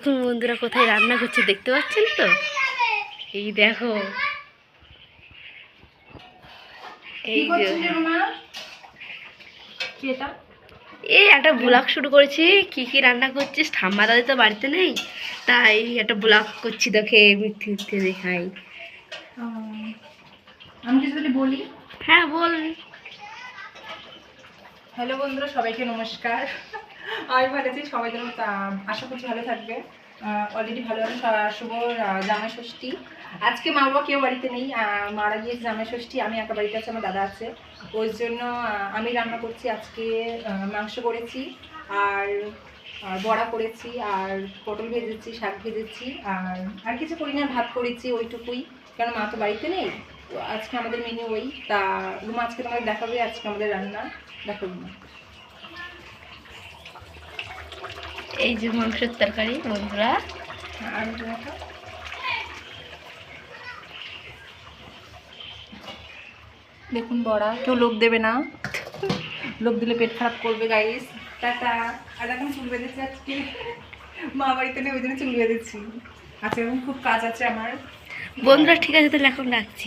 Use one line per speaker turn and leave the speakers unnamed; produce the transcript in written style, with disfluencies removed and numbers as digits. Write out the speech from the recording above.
এখন বন্ধুরা কোথায় রান্না করছে দেখতে পাচ্ছেন তো? এই দেখো, এই যে এই একটা ব্লগ শুরু করেছি। কি কি রান্না করছিস? ঠাম্মা দাদি তো বাড়িতে নেই, তাই একটা ব্লগ করছি। দেখে মিথ্যে মিথ্যে দেখাই।
আমি কিছু যদি বলি।
হ্যাঁ বল।
হ্যালো বন্ধুরা, সবাইকে নমস্কার। আমি ভালো আছি, সবাই যেন আশা করছি ভালো থাকবে। অলরেডি ভালো আছে। শুভ জামাই ষষ্ঠী। আজকে মা বাবা কেউ বাড়িতে নেই, মারা গিয়েছে জামাই ষষ্ঠী। আমি একা বাড়িতে আছি, আমার দাদা আছে। ওই জন্য আমি রান্না করছি আজকে। মাংস করেছি, আর বড়া করেছি, আর পটল ভেজেছি, শাক ভেজেছি, আর কিছু করি না, ভাত করেছি, ওইটুকুই। কারণ মা তো বাড়িতে নেই। তো আজকে আমাদের মেনু ওই। তা রুমা আজকে তোমাদের দেখাবে আজকে আমাদের রান্না। দেখো রুমা।
এই যে মাংসের তরকারি বন্ধুরা।
আর দেখুন বড়া, কেউ লোভ দেবে না, লোভ দিলে পেট খারাপ করবে গাইস। টাটা। আর এখন চুল বেঁধেছি আজকে, মা বাড়িতে নেই ওই জন্য চুল বেঁধেছি। আচ্ছা, এখন খুব কাজ আছে আমার
বন্ধুরা ঠিক আছে, তাহলে এখন রাখছি।